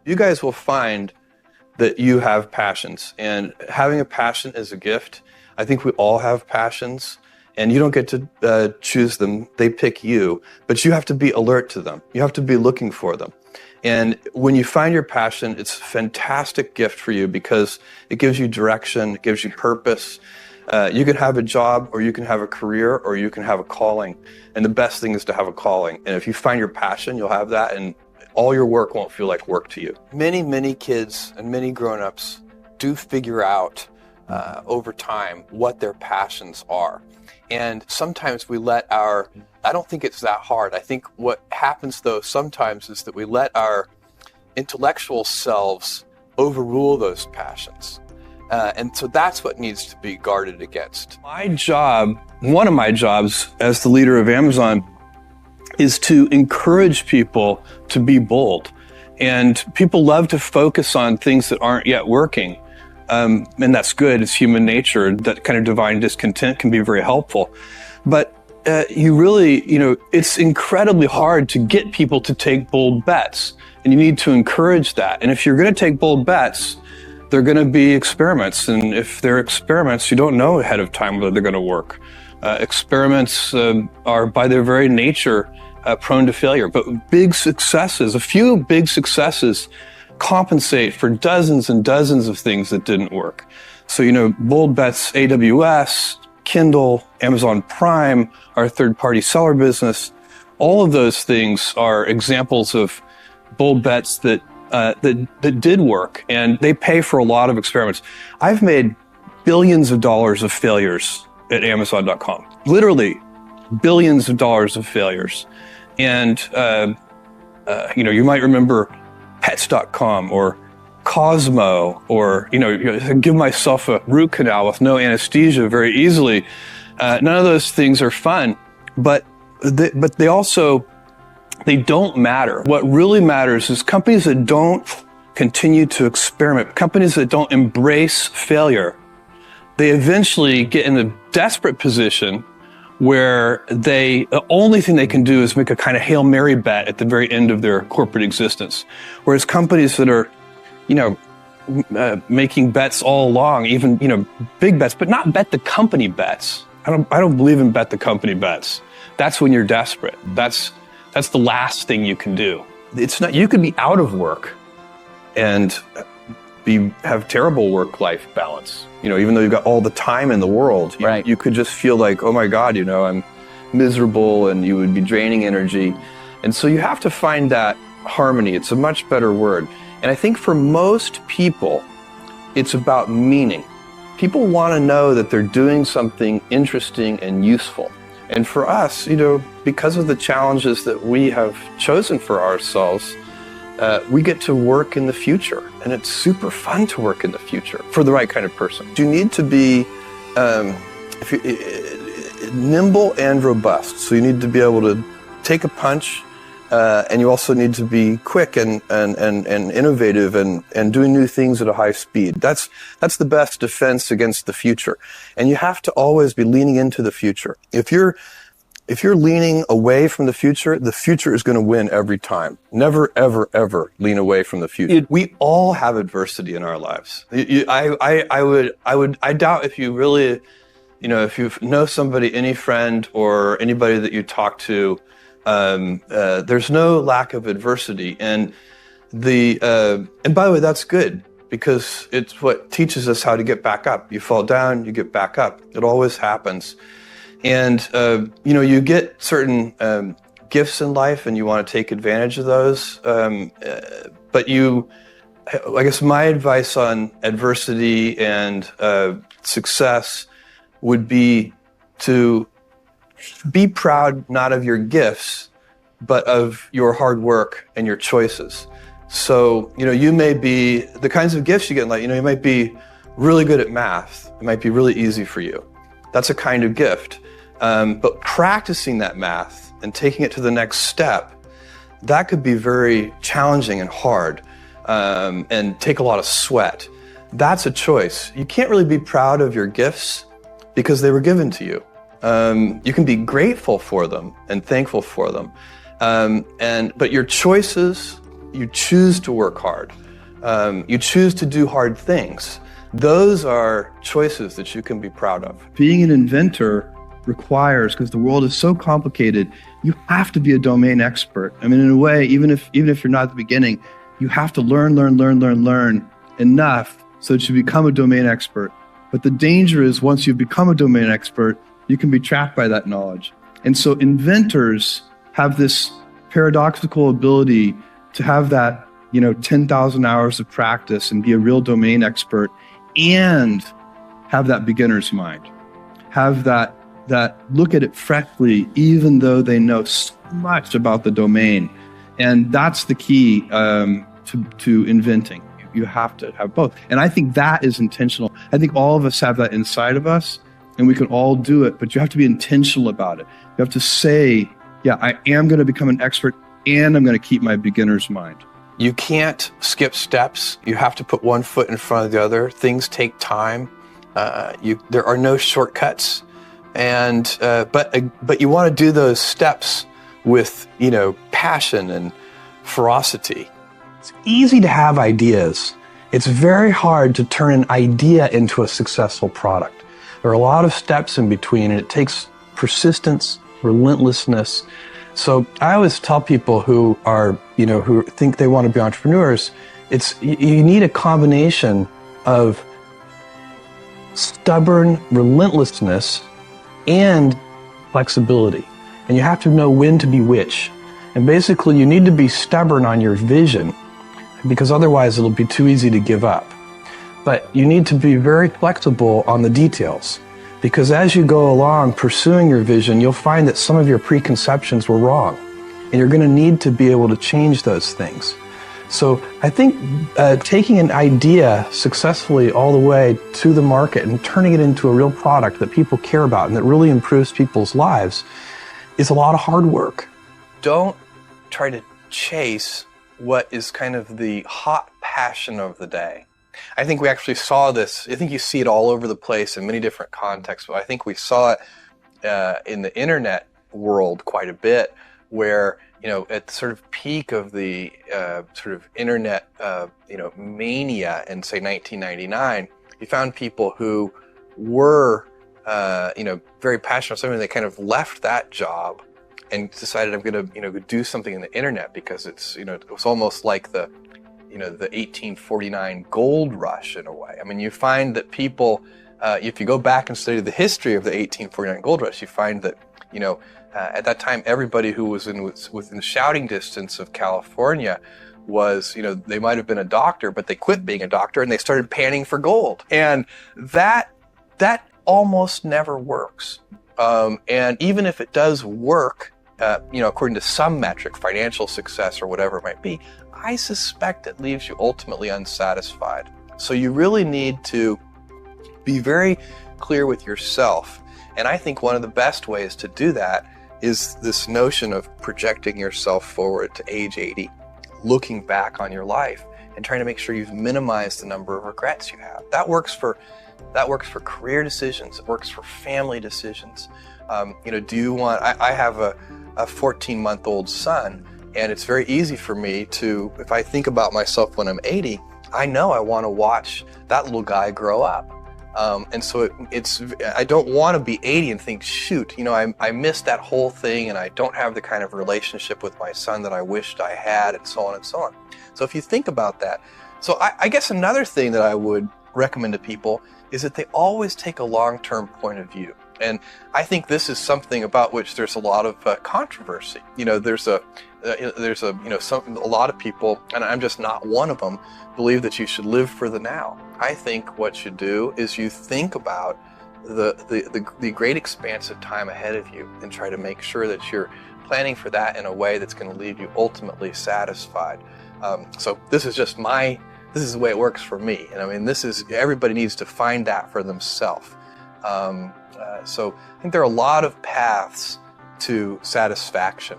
You guys will find that you have passions, and having a passion is a gift. I think we all have passions, and you don't get to choose them. They pick you, but you have to be alert to them. You have to be looking for them. And when you find your passion, it's a fantastic gift for you because it gives you direction, it gives you purpose. You can have a job, or you can have a career, or you can have a calling. And the best thing is to have a calling. And if you find your passion, you'll have that, and all your work won't feel like work to you. Many kids and many grown-ups do figure out over time what their passions are. And sometimes we let I don't think it's that hard. I think what happens though sometimes is that we let our intellectual selves overrule those passions. And so that's what needs to be guarded against. One of my jobs as the leader of Amazon is to encourage people to be bold. And people love to focus on things that aren't yet working. And that's good, it's human nature. That kind of divine discontent can be very helpful. But it's incredibly hard to get people to take bold bets. And you need to encourage that. And if you're gonna take bold bets, they're gonna be experiments. And if they're experiments, you don't know ahead of time whether they're gonna work. Experiments are by their very nature prone to failure. But a few big successes compensate for dozens and dozens of things that didn't work. So, bold bets, AWS, Kindle, Amazon Prime, our third-party seller business, all of those things are examples of bold bets that did work, and they pay for a lot of experiments. I've made billions of dollars of failures at Amazon.com, literally billions of dollars of failures. And, you might remember Pets.com or Cosmo, or, give myself a root canal with no anesthesia very easily. None of those things are fun, but they don't matter. What really matters is companies that don't continue to experiment, companies that don't embrace failure. They eventually get in a desperate position where the only thing they can do is make a kind of Hail Mary bet at the very end of their corporate existence. Whereas companies that are, making bets all along, even, big bets, but not bet the company bets. I don't believe in bet the company bets. That's when you're desperate. That's the last thing you can do. You could be out of work and have terrible work-life balance. Even though you've got all the time in the world, right. You could just feel like, oh my God, I'm miserable, and you would be draining energy. And so you have to find that harmony. It's a much better word. And I think for most people, it's about meaning. People want to know that they're doing something interesting and useful. And for us, because of the challenges that we have chosen for ourselves, we get to work in the future, and it's super fun to work in the future for the right kind of person. You need to be nimble and robust. So you need to be able to take a punch, and you also need to be quick and innovative and doing new things at a high speed. That's the best defense against the future. And you have to always be leaning into the future. If you're leaning away from the future is going to win every time. Never, ever, ever lean away from the future. We all have adversity in our lives. I doubt if you really, if you know somebody, any friend or anybody that you talk to, there's no lack of adversity. And by the way, that's good, because it's what teaches us how to get back up. You fall down, you get back up. It always happens. And, you get certain gifts in life, and you want to take advantage of those. But I guess my advice on adversity and success would be to be proud not of your gifts, but of your hard work and your choices. So, you may be, the kinds of gifts you get in life, you might be really good at math. It might be really easy for you. That's a kind of gift. But practicing that math and taking it to the next step, that could be very challenging and hard, and take a lot of sweat. That's a choice. You can't really be proud of your gifts because they were given to you. You can be grateful for them and thankful for them. But your choices you choose to work hard. You choose to do hard things. Those are choices that you can be proud of. Being an inventor requires, because the world is so complicated, you have to be a domain expert. I mean, in a way, even if you're not at the beginning, you have to learn enough so that you become a domain expert. But the danger is once you become a domain expert, you can be trapped by that knowledge. And so inventors have this paradoxical ability to have that, 10,000 hours of practice and be a real domain expert and have that beginner's mind. Have that look at it freshly, even though they know so much about the domain. And that's the key to inventing. You have to have both. And I think that is intentional. I think all of us have that inside of us, and we can all do it, but you have to be intentional about it. You have to say, yeah, I am going to become an expert, and I'm going to keep my beginner's mind. You can't skip steps. You have to put one foot in front of the other. Things take time. There are no shortcuts. And but you want to do those steps with passion and ferocity. It's easy to have ideas. It's very hard to turn an idea into a successful product. There are a lot of steps in between, and it takes persistence, relentlessness. So I always tell people who are who think they want to be entrepreneurs, you need a combination of stubborn relentlessness and flexibility. And you have to know when to be which. And basically you need to be stubborn on your vision, because otherwise it'll be too easy to give up. But you need to be very flexible on the details, because as you go along pursuing your vision, you'll find that some of your preconceptions were wrong, and you're going to need to be able to change those things. So I think taking an idea successfully all the way to the market and turning it into a real product that people care about and that really improves people's lives is a lot of hard work. Don't try to chase what is kind of the hot passion of the day. I think we actually saw this. I think you see it all over the place in many different contexts, but I think we saw it in the internet world quite a bit, where at the sort of peak of the sort of internet mania in, say, 1999, you found people who were very passionate about something. They kind of left that job and decided, I'm going to do something in the internet, because it's it was almost like the 1849 gold rush in a way. I mean, you find that people, if you go back and study the history of the 1849 gold rush, you find that at that time, everybody who was within shouting distance of California was, they might have been a doctor, but they quit being a doctor and they started panning for gold. And that almost never works. And even if it does work, according to some metric, financial success or whatever it might be, I suspect it leaves you ultimately unsatisfied. So you really need to be very clear with yourself. And I think one of the best ways to do that is this notion of projecting yourself forward to age 80, looking back on your life and trying to make sure you've minimized the number of regrets you have. That works for career decisions. It works for family decisions. Do you want? I have a 14-month-old son, and it's very easy for me to, if I think about myself when I'm 80, I know I want to watch that little guy grow up. And so I don't want to be 80 and think, shoot, I missed that whole thing, and I don't have the kind of relationship with my son that I wished I had, and so on and so on. So if you think about that, so I guess another thing that I would recommend to people is that they always take a long-term point of view. And I think this is something about which there's a lot of controversy. There's a lot of people, and I'm just not one of them, believe that you should live for the now. I think what you do is you think about the great expanse of time ahead of you and try to make sure that you're planning for that in a way that's going to leave you ultimately satisfied. So this is just this is the way it works for me. And I mean, everybody needs to find that for themselves. So I think there are a lot of paths to satisfaction.